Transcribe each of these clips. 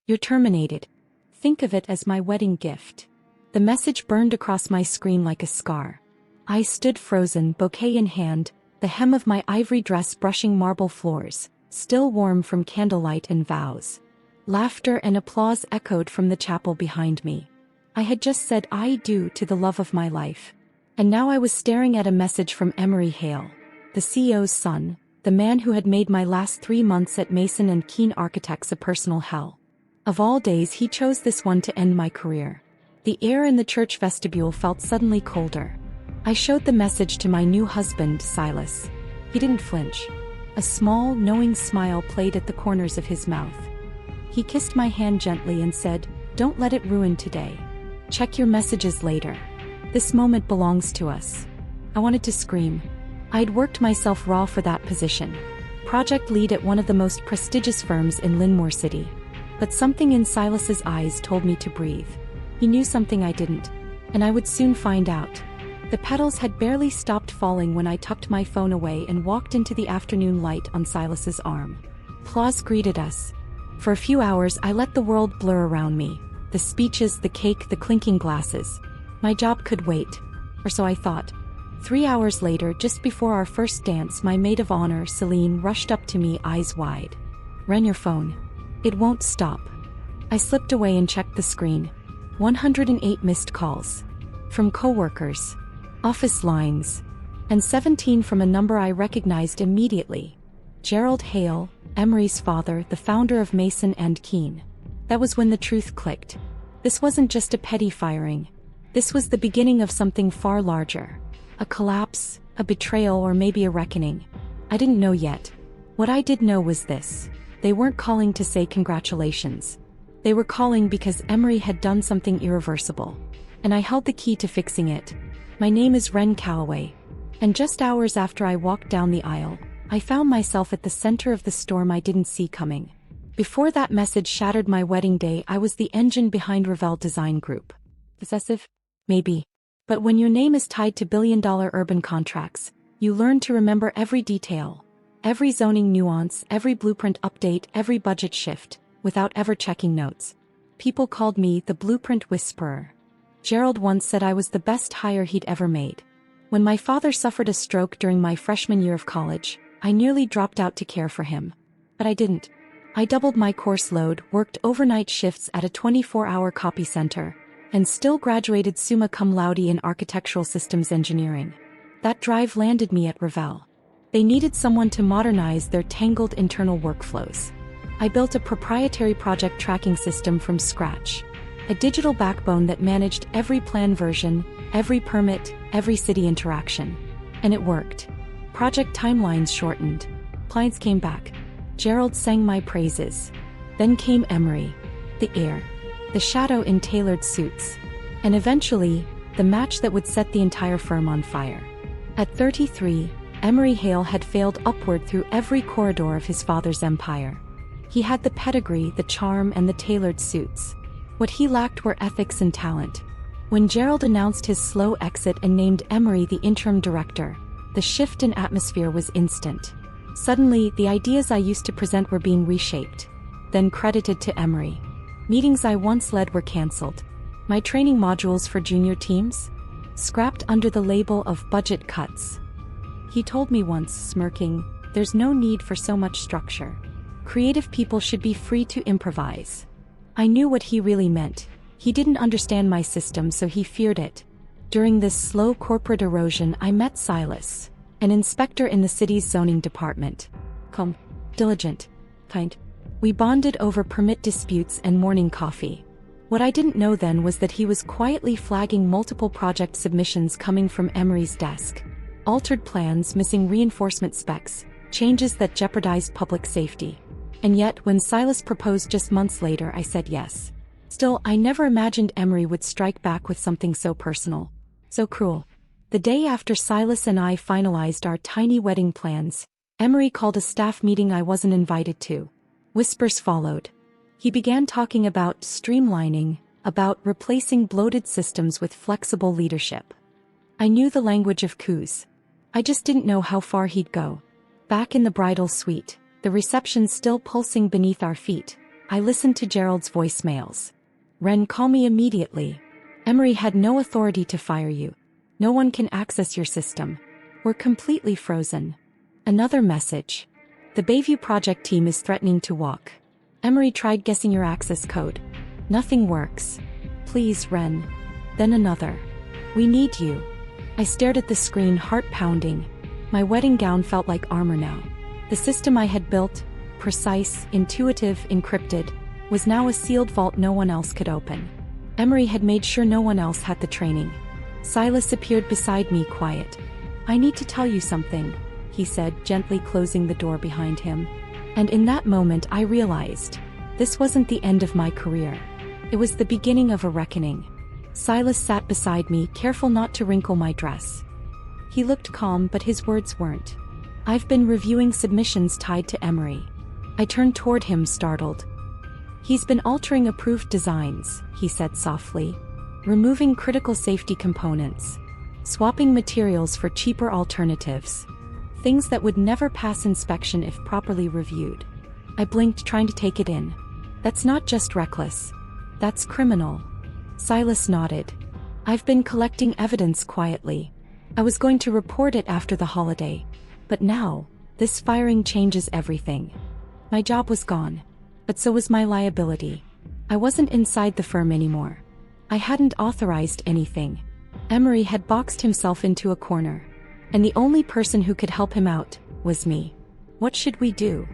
You're terminated. Think of it as my wedding gift. The message burned across my screen like a scar. I stood frozen, bouquet in hand, the hem of my ivory dress brushing marble floors, still warm from candlelight and vows. Laughter and applause echoed from the chapel behind me. I had just said I do to the love of my life. And now I was staring at a message from Emory Hale, the CEO's son, the man who had made my last 3 months at Mason and Keene Architects a personal hell. Of all days, he chose this one to end my career. The air in the church vestibule felt suddenly colder. I showed the message to my new husband, Silas. He didn't flinch. A small, knowing smile played at the corners of his mouth. He kissed my hand gently and said, "Don't let it ruin today. Check your messages later. This moment belongs to us." I wanted to scream. I'd worked myself raw for that position. Project lead at one of the most prestigious firms in Linmore City. But something in Silas's eyes told me to breathe. He knew something I didn't, and I would soon find out. The petals had barely stopped falling when I tucked my phone away and walked into the afternoon light on Silas's arm. Applause greeted us. For a few hours I let the world blur around me. The speeches, the cake, the clinking glasses. My job could wait. Or so I thought. 3 hours later, just before our first dance, my maid of honor, Celine, rushed up to me, eyes wide. "Ren your phone. It won't stop." I slipped away and checked the screen. 108 missed calls. From coworkers. Office lines. And 17 from a number I recognized immediately. Gerald Hale, Emory's father, the founder of Mason and Keene. That was when the truth clicked. This wasn't just a petty firing. This was the beginning of something far larger. A collapse, a betrayal, or maybe a reckoning. I didn't know yet. What I did know was this. They weren't calling to say congratulations. They were calling because Emory had done something irreversible. And I held the key to fixing it. My name is Ren Calloway. And just hours after I walked down the aisle, I found myself at the center of the storm I didn't see coming. Before that message shattered my wedding day, I was the engine behind Revell Design Group. Possessive? Maybe. But when your name is tied to billion-dollar urban contracts, you learn to remember every detail. Every zoning nuance, every blueprint update, every budget shift, without ever checking notes. People called me the Blueprint Whisperer. Gerald once said I was the best hire he'd ever made. When my father suffered a stroke during my freshman year of college, I nearly dropped out to care for him. But I didn't. I doubled my course load, worked overnight shifts at a 24-hour copy center, and still graduated summa cum laude in architectural systems engineering. That drive landed me at Revell. They needed someone to modernize their tangled internal workflows. I built a proprietary project tracking system from scratch. A digital backbone that managed every plan version, every permit, every city interaction. And it worked. Project timelines shortened. Clients came back. Gerald sang my praises. Then came Emory. The heir. The shadow in tailored suits. And eventually, the match that would set the entire firm on fire. At 33, Emory Hale had failed upward through every corridor of his father's empire. He had the pedigree, the charm, and the tailored suits. What he lacked were ethics and talent. When Gerald announced his slow exit and named Emory the interim director, the shift in atmosphere was instant. Suddenly, the ideas I used to present were being reshaped, then credited to Emory. Meetings I once led were cancelled. My training modules for junior teams? Scrapped under the label of budget cuts. He told me once, smirking, "There's no need for so much structure. Creative people should be free to improvise." I knew what he really meant. He didn't understand my system, so he feared it. During this slow corporate erosion, I met Silas, an inspector in the city's zoning department. Calm, diligent, kind. We bonded over permit disputes and morning coffee. What I didn't know then was that he was quietly flagging multiple project submissions coming from Emory's desk. Altered plans, missing reinforcement specs, changes that jeopardized public safety. And yet, when Silas proposed just months later, I said yes. Still, I never imagined Emory would strike back with something so personal, so cruel. The day after Silas and I finalized our tiny wedding plans, Emory called a staff meeting I wasn't invited to. Whispers followed. He began talking about streamlining, about replacing bloated systems with flexible leadership. I knew the language of coups. I just didn't know how far he'd go. Back in the bridal suite, the reception still pulsing beneath our feet, I listened to Gerald's voicemails. Ren, call me immediately. Emory had no authority to fire you. No one can access your system. We're completely frozen. Another message. The Bayview project team is threatening to walk. Emory tried guessing your access code. Nothing works. Please, Ren. Then another. We need you. I stared at the screen, heart pounding. My wedding gown felt like armor now. The system I had built, precise, intuitive, encrypted, was now a sealed vault no one else could open. Emory had made sure no one else had the training. Silas appeared beside me, quiet. I need to tell you something, he said, gently closing the door behind him. And in that moment I realized, this wasn't the end of my career. It was the beginning of a reckoning. Silas sat beside me, careful not to wrinkle my dress. He looked calm, but his words weren't. I've been reviewing submissions tied to Emory. I turned toward him, startled. He's been altering approved designs, he said softly. Removing critical safety components. Swapping materials for cheaper alternatives. Things that would never pass inspection if properly reviewed. I blinked, trying to take it in. That's not just reckless. That's criminal. Silas nodded. I've been collecting evidence quietly. I was going to report it after the holiday. But now, this firing changes everything. My job was gone. But so was my liability. I wasn't inside the firm anymore. I hadn't authorized anything. Emory had boxed himself into a corner. And the only person who could help him out was me. What should we do?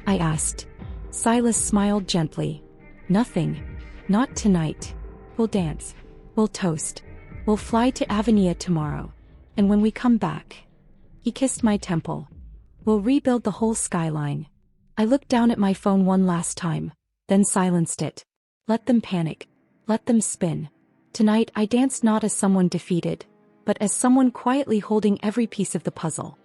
I asked. Silas smiled gently. Nothing. Not tonight. We'll dance. We'll toast. We'll fly to AITA tomorrow. And when we come back... He kissed my temple. We'll rebuild the whole skyline. I looked down at my phone one last time, then silenced it. Let them panic. Let them spin. Tonight I danced not as someone defeated, but as someone quietly holding every piece of the puzzle.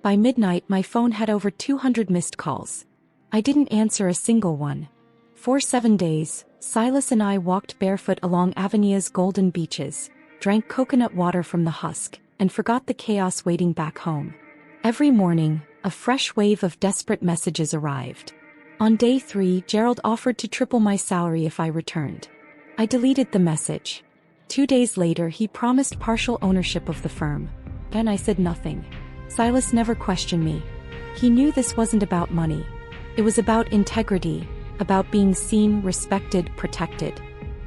By midnight my phone had over 200 missed calls. I didn't answer a single one. For 7 days, Silas and I walked barefoot along AITA's golden beaches, drank coconut water from the husk, and forgot the chaos waiting back home. Every morning, a fresh wave of desperate messages arrived. On day 3, Gerald offered to triple my salary if I returned. I deleted the message. 2 days later he promised partial ownership of the firm. Then I said nothing. Silas never questioned me. He knew this wasn't about money. It was about integrity, about being seen, respected, protected.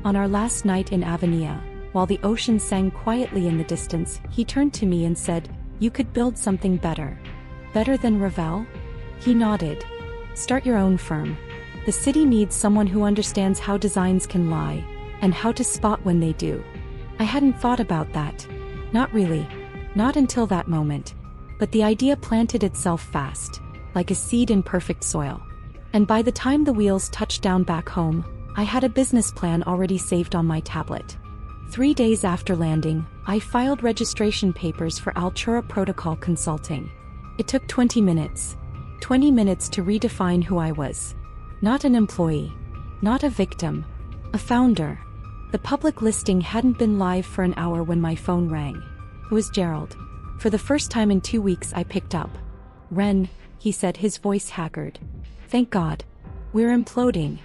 On our last night in AITA, while the ocean sang quietly in the distance, he turned to me and said, "You could build something better." Better than Ravel? He nodded. Start your own firm. The city needs someone who understands how designs can lie, and how to spot when they do. I hadn't thought about that. Not really. Not until that moment. But the idea planted itself fast, like a seed in perfect soil. And by the time the wheels touched down back home, I had a business plan already saved on my tablet. 3 days after landing, I filed registration papers for Altura Protocol Consulting. It took 20 minutes. 20 minutes to redefine who I was. Not an employee. Not a victim. A founder. The public listing hadn't been live for an hour when my phone rang. It was Gerald. For the first time in 2 weeks I picked up. "Ren," he said, his voice haggard. "Thank God. We're imploding.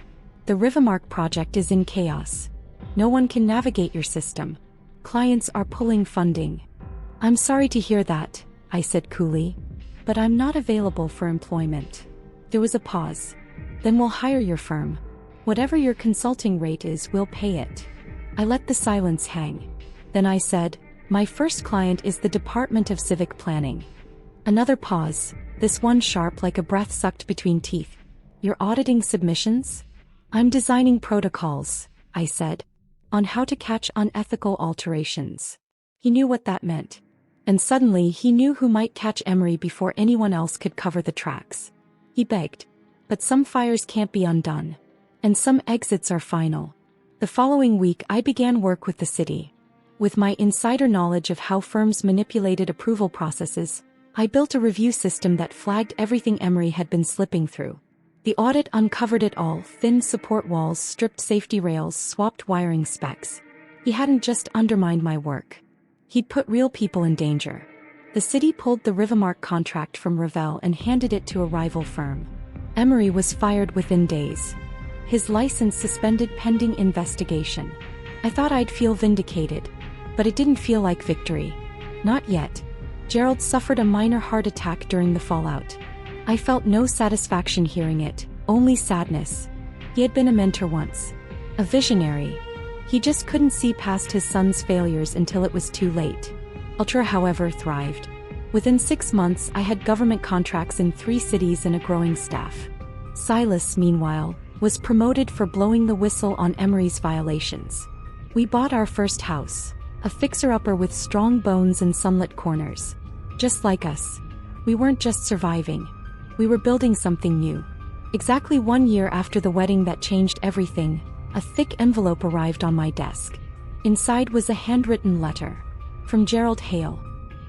The Rivermark project is in chaos. No one can navigate your system. Clients are pulling funding." "I'm sorry to hear that," I said coolly. "But I'm not available for employment." There was a pause. "Then we'll hire your firm. Whatever your consulting rate is, we'll pay it." I let the silence hang. Then I said, "My first client is the Department of Civic Planning." Another pause, this one sharp like a breath sucked between teeth. "You're auditing submissions?" "I'm designing protocols," I said, "on how to catch unethical alterations." He knew what that meant. And suddenly he knew who might catch Emory before anyone else could cover the tracks. He begged. "But some fires can't be undone. And some exits are final." The following week I began work with the city. With my insider knowledge of how firms manipulated approval processes, I built a review system that flagged everything Emory had been slipping through. The audit uncovered it all: thinned support walls, stripped safety rails, swapped wiring specs. He hadn't just undermined my work. He'd put real people in danger. The city pulled the Rivermark contract from Ravel and handed it to a rival firm. Emory was fired within days. His license suspended pending investigation. I thought I'd feel vindicated. But it didn't feel like victory. Not yet. Gerald suffered a minor heart attack during the fallout. I felt no satisfaction hearing it, only sadness. He had been a mentor once. A visionary. He just couldn't see past his son's failures until it was too late. Ultra, however, thrived. Within 6 months, I had government contracts in 3 cities and a growing staff. Silas, meanwhile, was promoted for blowing the whistle on Emory's violations. We bought our first house, a fixer-upper with strong bones and sunlit corners. Just like us. We weren't just surviving. We were building something new. Exactly 1 year after the wedding that changed everything, a thick envelope arrived on my desk. Inside was a handwritten letter. From Gerald Hale.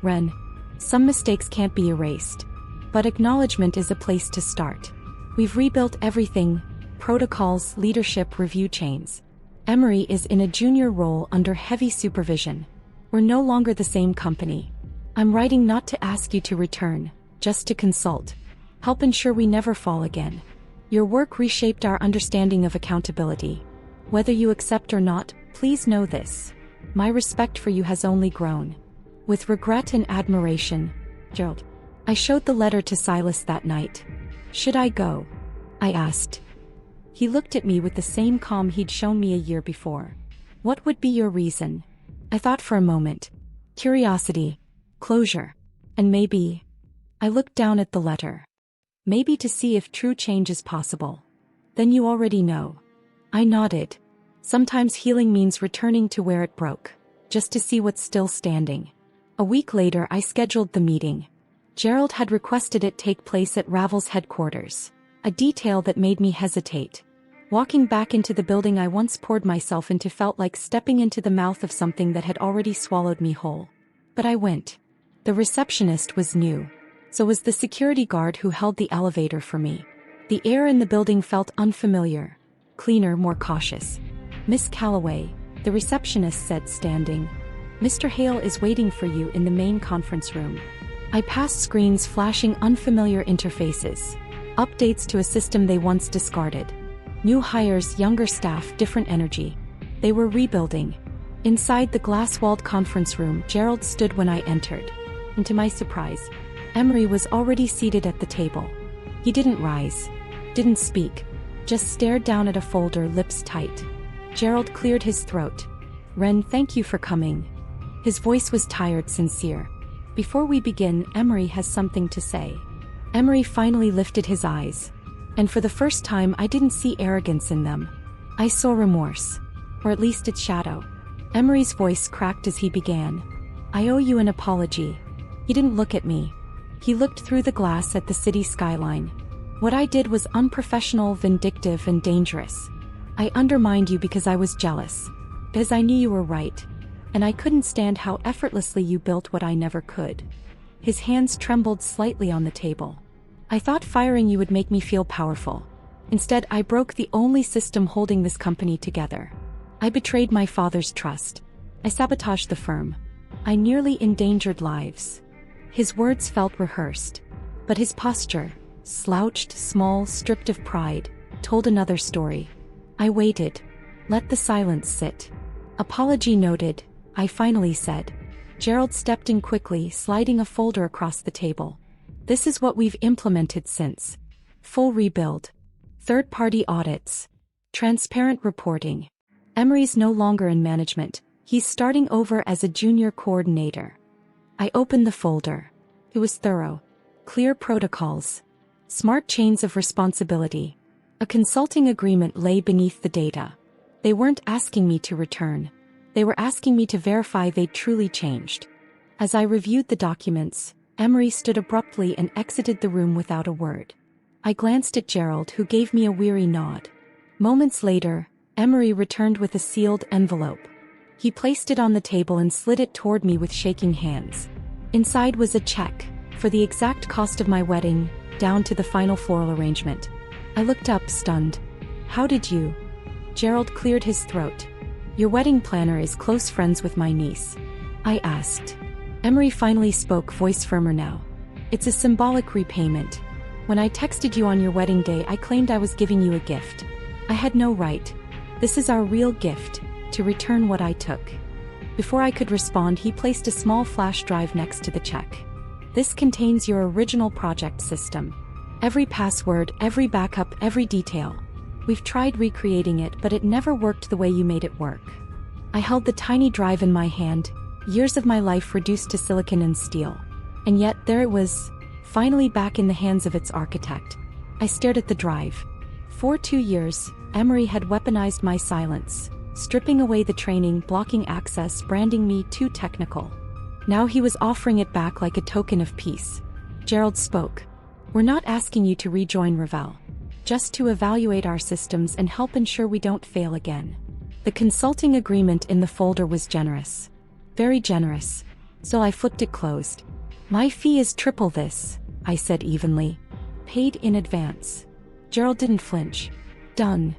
Ren. Some mistakes can't be erased. But acknowledgement is a place to start. We've rebuilt everything: protocols, leadership, review chains. Emory is in a junior role under heavy supervision. We're no longer the same company. I'm writing not to ask you to return, just to consult. Help ensure we never fall again. Your work reshaped our understanding of accountability. Whether you accept or not, please know this. My respect for you has only grown. With regret and admiration, Gerald. I showed the letter to Silas that night. Should I go? I asked. He looked at me with the same calm he'd shown me a year before. What would be your reason? I thought for a moment. Curiosity. Closure. And maybe. I looked down at the letter. Maybe to see if true change is possible. Then you already know. I nodded. Sometimes healing means returning to where it broke, just to see what's still standing. A week later, I scheduled the meeting. Gerald had requested it take place at Ravel's headquarters, a detail that made me hesitate. Walking back into the building I once poured myself into felt like stepping into the mouth of something that had already swallowed me whole. But I went. The receptionist was new. So was the security guard who held the elevator for me. The air in the building felt unfamiliar. Cleaner, more cautious. Miss Calloway, the receptionist said, standing. Mr. Hale is waiting for you in the main conference room. I passed screens flashing unfamiliar interfaces. Updates to a system they once discarded. New hires, younger staff, different energy. They were rebuilding. Inside the glass-walled conference room, Gerald stood when I entered. And to my surprise, Emory was already seated at the table. He didn't rise. Didn't speak. Just stared down at a folder, lips tight. Gerald cleared his throat. Ren, thank you for coming. His voice was tired, sincere. Before we begin, Emory has something to say. Emory finally lifted his eyes. And for the first time, I didn't see arrogance in them. I saw remorse. Or at least its shadow. Emory's voice cracked as he began. I owe you an apology. He didn't look at me. He looked through the glass at the city skyline. What I did was unprofessional, vindictive, and dangerous. I undermined you because I was jealous. Because I knew you were right. And I couldn't stand how effortlessly you built what I never could. His hands trembled slightly on the table. I thought firing you would make me feel powerful. Instead, I broke the only system holding this company together. I betrayed my father's trust. I sabotaged the firm. I nearly endangered lives. His words felt rehearsed. But his posture, slouched, small, stripped of pride, told another story. I waited. Let the silence sit. Apology noted, I finally said. Gerald stepped in quickly, sliding a folder across the table. This is what we've implemented since. Full rebuild. Third-party audits. Transparent reporting. Emory's no longer in management. He's starting over as a junior coordinator. I opened the folder. It was thorough. Clear protocols. Smart chains of responsibility. A consulting agreement lay beneath the data. They weren't asking me to return. They were asking me to verify they'd truly changed. As I reviewed the documents, Emory stood abruptly and exited the room without a word. I glanced at Gerald, who gave me a weary nod. Moments later, Emory returned with a sealed envelope. He placed it on the table and slid it toward me with shaking hands. Inside was a check, for the exact cost of my wedding, down to the final floral arrangement. I looked up, stunned. How did you? Gerald cleared his throat. Your wedding planner is close friends with my niece. I asked. Emory finally spoke, voice firmer now. It's a symbolic repayment. When I texted you on your wedding day, I claimed I was giving you a gift. I had no right. This is our real gift, to return what I took. Before I could respond, he placed a small flash drive next to the check. This contains your original project system. Every password, every backup, every detail. We've tried recreating it, but it never worked the way you made it work. I held the tiny drive in my hand, years of my life reduced to silicon and steel. And yet, there it was, finally back in the hands of its architect. I stared at the drive. For 2 years, Emory had weaponized my silence, stripping away the training, blocking access, branding me too technical. Now he was offering it back like a token of peace. Gerald spoke. We're not asking you to rejoin Ravel. Just to evaluate our systems and help ensure we don't fail again. The consulting agreement in the folder was generous. Very generous. So I flipped it closed. My fee is triple this, I said evenly. Paid in advance. Gerald didn't flinch. Done.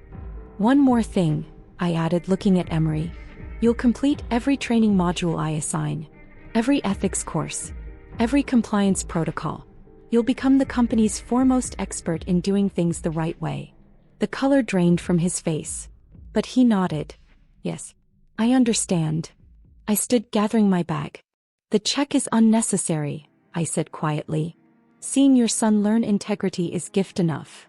One more thing, I added, looking at Emory. You'll complete every training module I assign. Every ethics course. Every compliance protocol. You'll become the company's foremost expert in doing things the right way. The color drained from his face. But he nodded. Yes. I understand. I stood gathering my bag. The check is unnecessary, I said quietly. Seeing your son learn integrity is gift enough.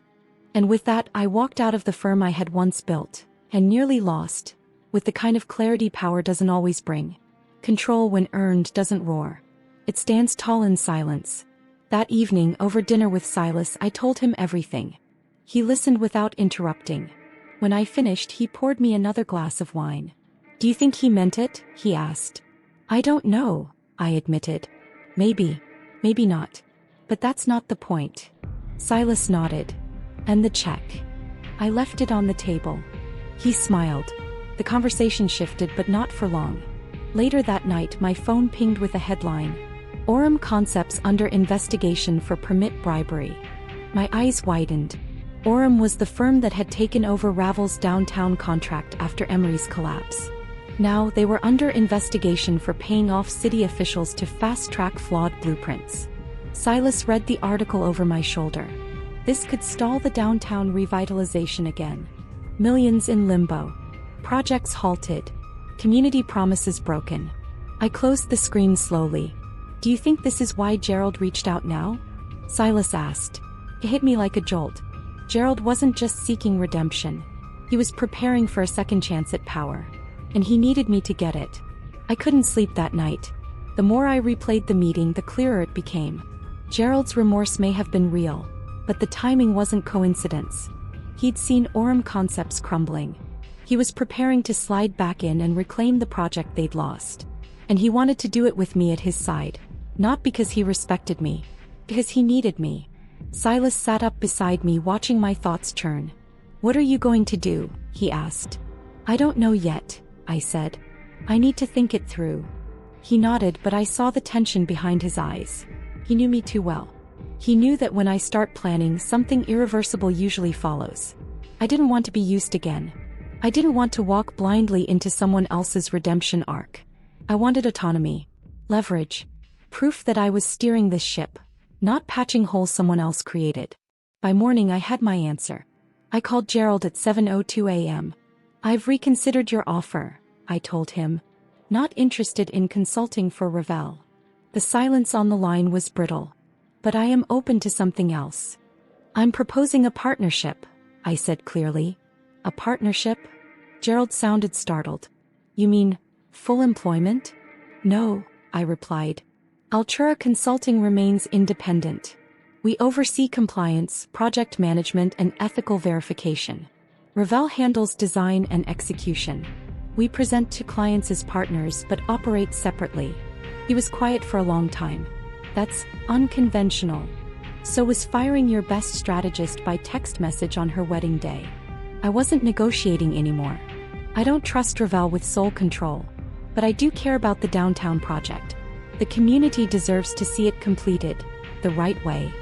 And with that, I walked out of the firm I had once built, and nearly lost, with the kind of clarity power doesn't always bring. Control when earned doesn't roar. It stands tall in silence. That evening, over dinner with Silas, I told him everything. He listened without interrupting. When I finished, he poured me another glass of wine. Do you think he meant it? He asked. I don't know, I admitted. Maybe, maybe not. But that's not the point. Silas nodded. And the check. I left it on the table. He smiled. The conversation shifted, but not for long. Later that night, my phone pinged with a headline. Orem Concepts under investigation for permit bribery. My eyes widened. Orem was the firm that had taken over Ravel's downtown contract after Emory's collapse. Now they were under investigation for paying off city officials to fast-track flawed blueprints. Silas read the article over my shoulder. This could stall the downtown revitalization again. Millions in limbo. Projects halted. Community promises broken. I closed the screen slowly. Do you think this is why Gerald reached out now? Silas asked. It hit me like a jolt. Gerald wasn't just seeking redemption. He was preparing for a second chance at power. And he needed me to get it. I couldn't sleep that night. The more I replayed the meeting, the clearer it became. Gerald's remorse may have been real, but the timing wasn't coincidence. He'd seen Orem Concepts crumbling. He was preparing to slide back in and reclaim the project they'd lost. And he wanted to do it with me at his side. Not because he respected me. Because he needed me. Silas sat up beside me, watching my thoughts churn. What are you going to do? He asked. I don't know yet, I said. I need to think it through. He nodded, but I saw the tension behind his eyes. He knew me too well. He knew that when I start planning, something irreversible usually follows. I didn't want to be used again. I didn't want to walk blindly into someone else's redemption arc. I wanted autonomy. Leverage. Proof that I was steering this ship, not patching holes someone else created. By morning I had my answer. I called Gerald at 7:02 a.m. I've reconsidered your offer, I told him. Not interested in consulting for Ravel. The silence on the line was brittle. But I am open to something else. I'm proposing a partnership, I said clearly. A partnership? Gerald sounded startled. You mean, full employment? No, I replied. Altura Consulting remains independent. We oversee compliance, project management, and ethical verification. Ravel handles design and execution. We present to clients as partners but operate separately. He was quiet for a long time. That's unconventional. So was firing your best strategist by text message on her wedding day. I wasn't negotiating anymore. I don't trust Ravel with sole control. But I do care about the downtown project. The community deserves to see it completed, the right way.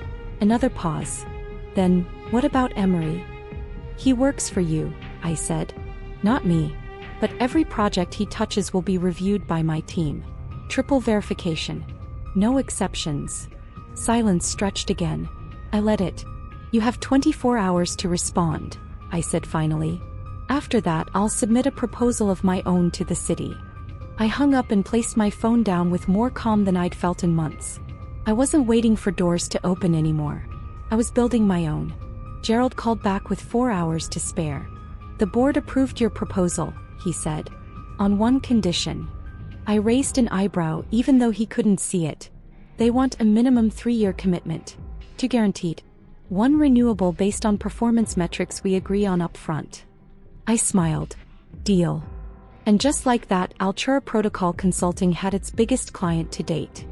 Another pause. Then, what about Emory? He works for you, I said. Not me. But every project he touches will be reviewed by my team. Triple verification. No exceptions. Silence stretched again. I let it. You have 24 hours to respond. I said finally. After that, I'll submit a proposal of my own to the city. I hung up and placed my phone down with more calm than I'd felt in months. I wasn't waiting for doors to open anymore. I was building my own. Gerald called back with 4 hours to spare. The board approved your proposal, he said. On one condition. I raised an eyebrow even though he couldn't see it. They want a minimum 3-year commitment. 2 guaranteed. 1 renewable based on performance metrics we agree on upfront. I smiled. Deal. And just like that, AITA Protocol Consulting had its biggest client to date.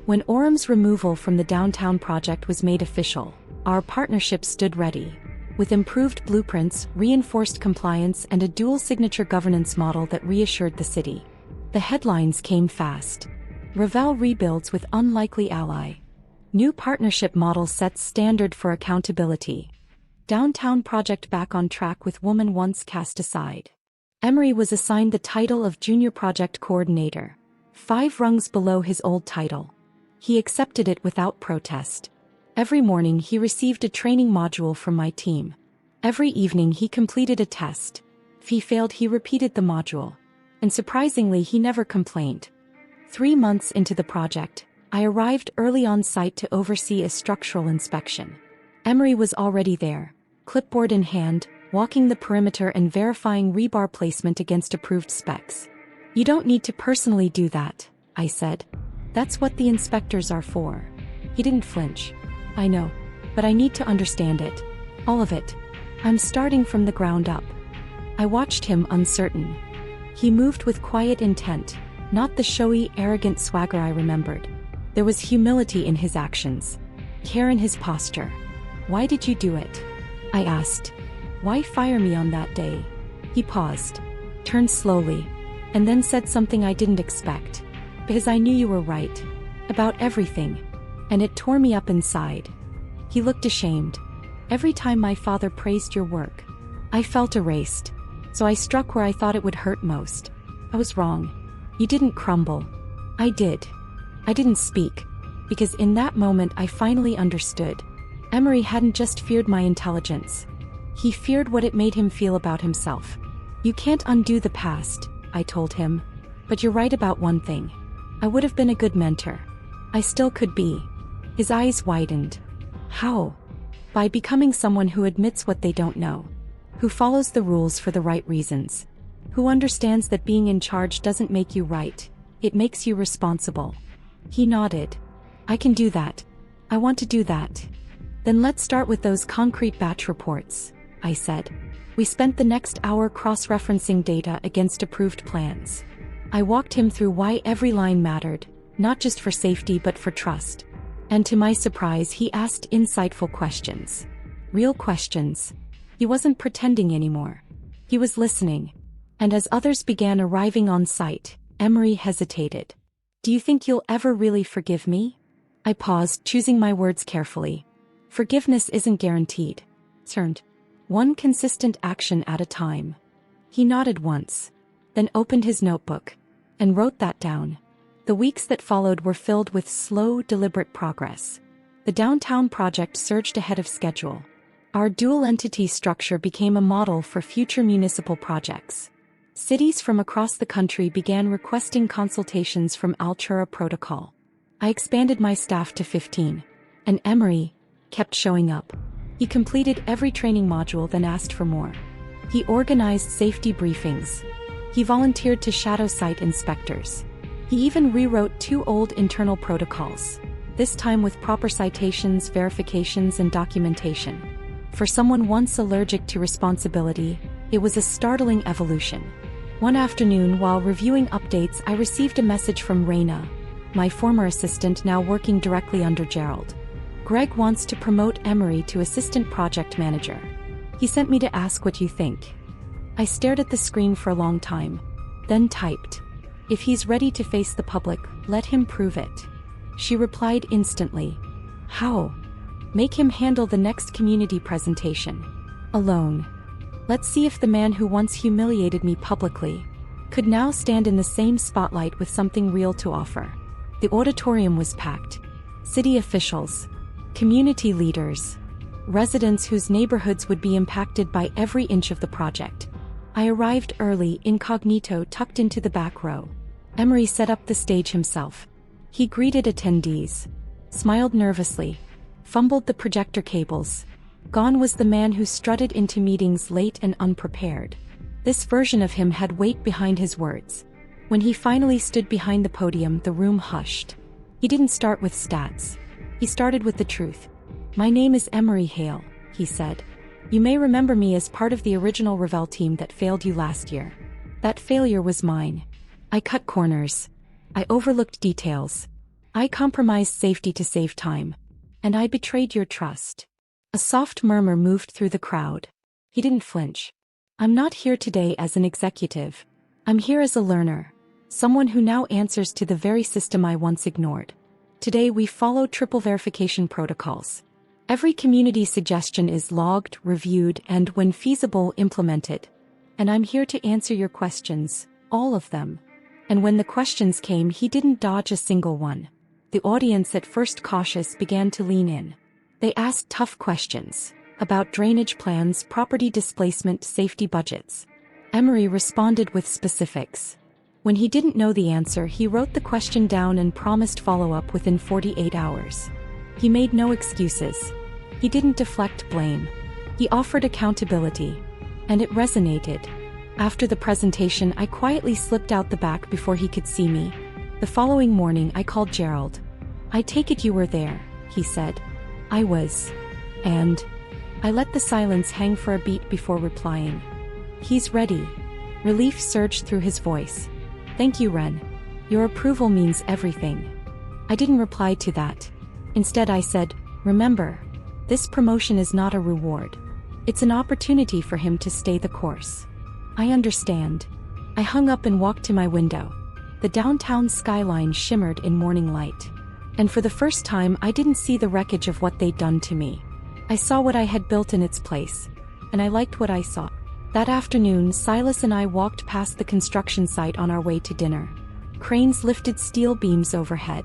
When Orum's removal from the downtown project was made official, our partnership stood ready. With improved blueprints, reinforced compliance, and a dual-signature governance model that reassured the city. The headlines came fast. Ravel rebuilds with unlikely ally. New partnership model sets standard for accountability. Downtown project back on track with woman once cast aside. Emory was assigned the title of Junior Project Coordinator, 5 rungs below his old title. He accepted it without protest. Every morning he received a training module from my team. Every evening he completed a test. If he failed, he repeated the module. And surprisingly, he never complained. 3 months into the project, I arrived early on site to oversee a structural inspection. Emory was already there, clipboard in hand, walking the perimeter and verifying rebar placement against approved specs. You don't need to personally do that, I said. That's what the inspectors are for. He didn't flinch. I know, but I need to understand it. All of it. I'm starting from the ground up. I watched him, uncertain. He moved with quiet intent, not the showy, arrogant swagger I remembered. There was humility in his actions, care in his posture. Why did you do it? I asked. Why fire me on that day? He paused, turned slowly, and then said something I didn't expect. Because I knew you were right. About everything. And it tore me up inside. He looked ashamed. Every time my father praised your work, I felt erased. So I struck where I thought it would hurt most. I was wrong. You didn't crumble. I did. I didn't speak. Because in that moment I finally understood. Emory hadn't just feared my intelligence. He feared what it made him feel about himself. You can't undo the past, I told him. But you're right about one thing. I would have been a good mentor. I still could be. His eyes widened. How? By becoming someone who admits what they don't know. Who follows the rules for the right reasons. Who understands that being in charge doesn't make you right. It makes you responsible. He nodded. I can do that. I want to do that. Then let's start with those concrete batch reports, I said. We spent the next hour cross-referencing data against approved plans. I walked him through why every line mattered, not just for safety but for trust. And to my surprise, he asked insightful questions. Real questions. He wasn't pretending anymore. He was listening. And as others began arriving on site, Emory hesitated. Do you think you'll ever really forgive me? I paused, choosing my words carefully. Forgiveness isn't guaranteed. Turned. One consistent action at a time. He nodded once, then opened his notebook, and wrote that down. The weeks that followed were filled with slow, deliberate progress. The downtown project surged ahead of schedule. Our dual-entity structure became a model for future municipal projects. Cities from across the country began requesting consultations from AITA Protocol. I expanded my staff to 15, and Emory kept showing up. He completed every training module, then asked for more. He organized safety briefings. He volunteered to shadow site inspectors. He even rewrote 2 old internal protocols, this time with proper citations, verifications, and documentation. For someone once allergic to responsibility, it was a startling evolution. One afternoon, while reviewing updates, I received a message from Liana, my former assistant now working directly under Gerald. Greg wants to promote Emory to assistant project manager. He sent me to ask what you think. I stared at the screen for a long time, then typed. If he's ready to face the public, let him prove it. She replied instantly. How? Make him handle the next community presentation. Alone. Let's see if the man who once humiliated me publicly could now stand in the same spotlight with something real to offer. The auditorium was packed. City officials. Community leaders. residents whose neighborhoods would be impacted by every inch of the project. I arrived early, incognito, tucked into the back row. Emory set up the stage himself. He greeted attendees, smiled nervously, fumbled the projector cables. Gone was the man who strutted into meetings late and unprepared. This version of him had weight behind his words. When he finally stood behind the podium, the room hushed. He didn't start with stats. He started with the truth. "My name is Emory Hale," he said. "You may remember me as part of the original Revel team that failed you last year. That failure was mine. I cut corners. I overlooked details. I compromised safety to save time. And I betrayed your trust." A soft murmur moved through the crowd. He didn't flinch. "I'm not here today as an executive. I'm here as a learner. Someone who now answers to the very system I once ignored. Today we follow triple verification protocols. Every community suggestion is logged, reviewed, and when feasible, implemented. And I'm here to answer your questions, all of them." And when the questions came, he didn't dodge a single one. The audience, at first cautious, began to lean in. They asked tough questions about drainage plans, property displacement, safety budgets. Emory responded with specifics. When he didn't know the answer, he wrote the question down and promised follow-up within 48 hours. He made no excuses. He didn't deflect blame. He offered accountability. And it resonated. After the presentation, I quietly slipped out the back before he could see me. The following morning, I called Gerald. "I take it you were there," he said. "I was." And I let the silence hang for a beat before replying. "He's ready." Relief surged through his voice. "Thank you, Ren. Your approval means everything." I didn't reply to that. Instead I said, "Remember, this promotion is not a reward. It's an opportunity for him to stay the course." "I understand." I hung up and walked to my window. The downtown skyline shimmered in morning light. And for the first time, I didn't see the wreckage of what they'd done to me. I saw what I had built in its place. And I liked what I saw. That afternoon, Silas and I walked past the construction site on our way to dinner. Cranes lifted steel beams overhead.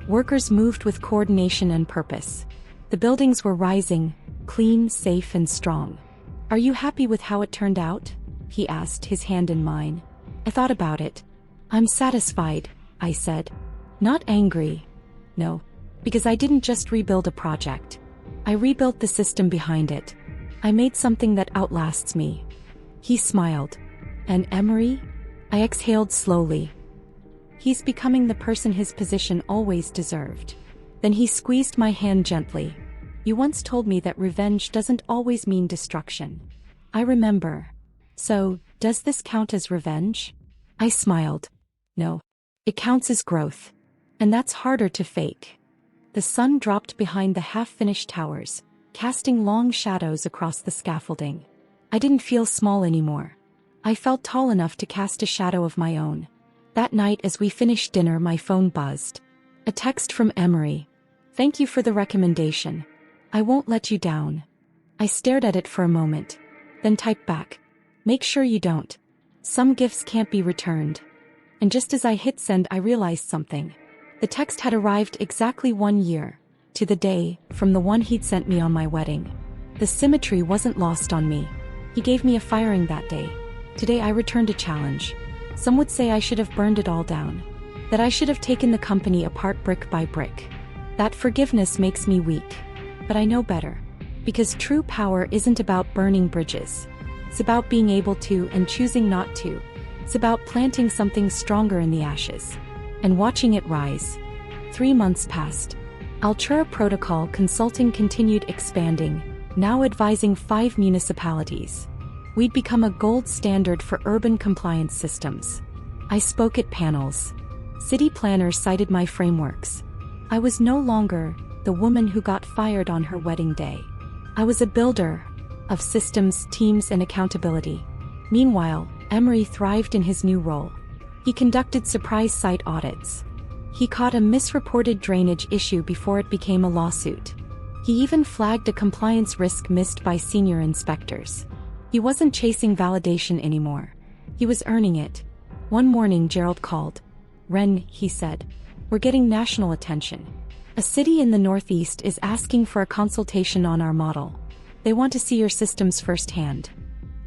Workers moved with coordination and purpose. The buildings were rising, clean, safe, and strong. "Are you happy with how it turned out?" he asked, his hand in mine. I thought about it. "I'm satisfied," I said. "Not angry. No. Because I didn't just rebuild a project. I rebuilt the system behind it. I made something that outlasts me." He smiled. "And Emory?" I exhaled slowly. "He's becoming the person his position always deserved." Then he squeezed my hand gently. "You once told me that revenge doesn't always mean destruction." I remember. "So, does this count as revenge?" I smiled. "No. It counts as growth. And that's harder to fake." The sun dropped behind the half-finished towers, casting long shadows across the scaffolding. I didn't feel small anymore. I felt tall enough to cast a shadow of my own. That night, as we finished dinner, my phone buzzed. A text from Emory. "Thank you for the recommendation. I won't let you down." I stared at it for a moment, then typed back. "Make sure you don't. Some gifts can't be returned." And just as I hit send, I realized something. The text had arrived exactly 1 year, to the day, from the one he'd sent me on my wedding. The symmetry wasn't lost on me. He gave me a firing that day. Today I returned a challenge. Some would say I should have burned it all down. That I should have taken the company apart brick by brick. That forgiveness makes me weak. But I know better. Because true power isn't about burning bridges. It's about being able to and choosing not to. It's about planting something stronger in the ashes. And watching it rise. 3 months passed. Altura Protocol Consulting continued expanding, now advising 5 municipalities. We'd become a gold standard for urban compliance systems. I spoke at panels. City planners cited my frameworks. I was no longer the woman who got fired on her wedding day. I was a builder of systems, teams, and accountability. Meanwhile, Emory thrived in his new role. He conducted surprise site audits. He caught a misreported drainage issue before it became a lawsuit. He even flagged a compliance risk missed by senior inspectors. He wasn't chasing validation anymore. He was earning it. One morning, Gerald called. "Ren," he said, "we're getting national attention. A city in the Northeast is asking for a consultation on our model." They want to see your systems firsthand.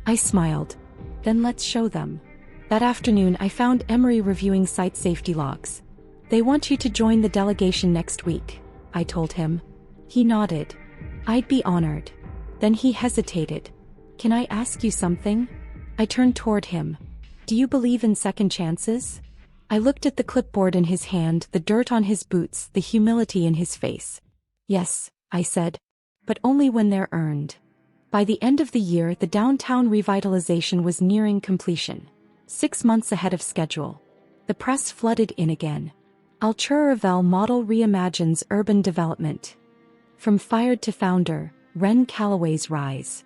I smiled. Then let's show them. That afternoon I found Emory reviewing site safety logs. They want you to join the delegation next week, I told him. He nodded. I'd be honored. Then he hesitated. Can I ask you something? I turned toward him. Do you believe in second chances? I looked at the clipboard in his hand, the dirt on his boots, the humility in his face. Yes, I said. But only when they're earned. By the end of the year, the downtown revitalization was nearing completion. 6 months ahead of schedule. The press flooded in again. Unbearable model reimagines urban development. From fired to founder, Ren Callaway's rise.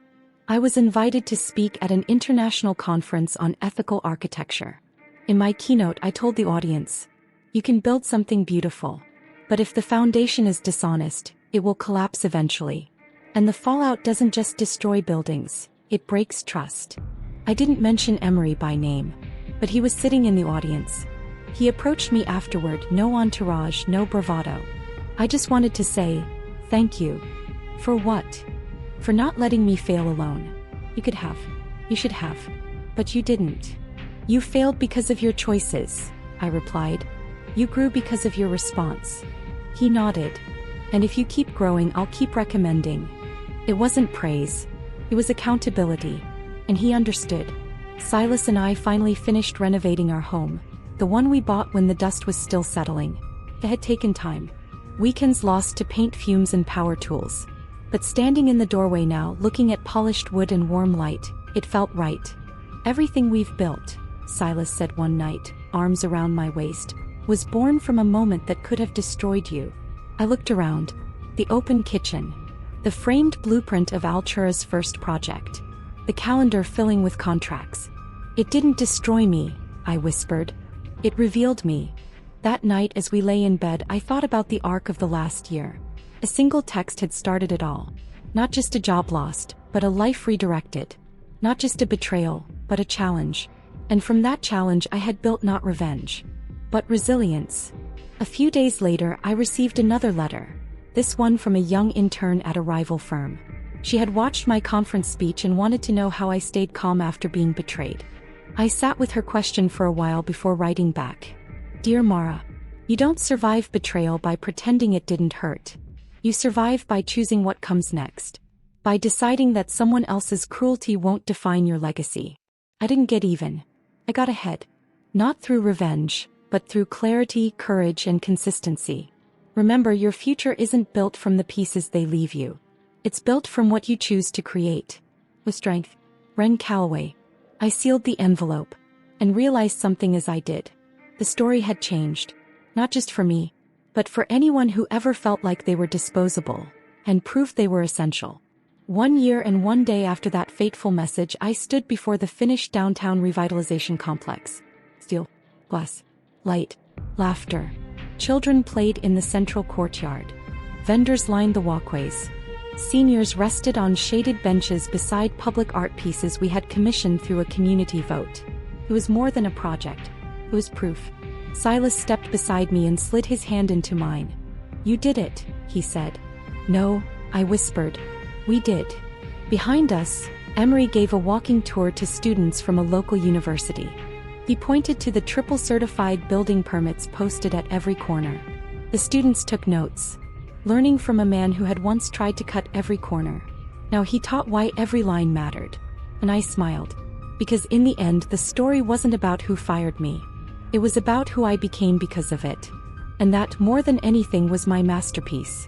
I was invited to speak at an international conference on ethical architecture. In my keynote, I told the audience, you can build something beautiful. But if the foundation is dishonest, it will collapse eventually. And the fallout doesn't just destroy buildings, it breaks trust. I didn't mention Emory by name, but he was sitting in the audience. He approached me afterward, no entourage, no bravado. I just wanted to say, thank you. For what? For not letting me fail alone. You could have. You should have. But you didn't. You failed because of your choices, I replied. You grew because of your response. He nodded. And if you keep growing, I'll keep recommending. It wasn't praise. It was accountability. And he understood. Silas and I finally finished renovating our home. The one we bought when the dust was still settling. It had taken time. Weekends lost to paint fumes and power tools. But standing in the doorway now, looking at polished wood and warm light, it felt right. Everything we've built, Silas said one night, arms around my waist, was born from a moment that could have destroyed you. I looked around. The open kitchen. The framed blueprint of Altura's first project. The calendar filling with contracts. It didn't destroy me, I whispered. It revealed me. That night as we lay in bed, I thought about the arc of the last year. A single text had started it all. Not just a job lost, but a life redirected. Not just a betrayal, but a challenge. And from that challenge I had built not revenge, but resilience. A few days later I received another letter. This one from a young intern at a rival firm. She had watched my conference speech and wanted to know how I stayed calm after being betrayed. I sat with her question for a while before writing back. Dear Mara, you don't survive betrayal by pretending it didn't hurt. You survive by choosing what comes next. By deciding that someone else's cruelty won't define your legacy. I didn't get even. I got ahead. Not through revenge, but through clarity, courage, and consistency. Remember, your future isn't built from the pieces they leave you. It's built from what you choose to create. With strength. Ren Callaway. I sealed the envelope. And realized something as I did. The story had changed. Not just for me, but for anyone who ever felt like they were disposable, and proved they were essential. 1 year and 1 day after that fateful message, I stood before the finished downtown revitalization complex. Steel, glass, light, laughter. Children played in the central courtyard. Vendors lined the walkways. Seniors rested on shaded benches beside public art pieces we had commissioned through a community vote. It was more than a project. It was proof. Silas stepped beside me and slid his hand into mine. You did it, he said. No, I whispered. We did. Behind us, Emory gave a walking tour to students from a local university. He pointed to the triple-certified building permits posted at every corner. The students took notes, learning from a man who had once tried to cut every corner. Now he taught why every line mattered. And I smiled. Because in the end, the story wasn't about who fired me. It was about who I became because of it. And that, more than anything, was my masterpiece.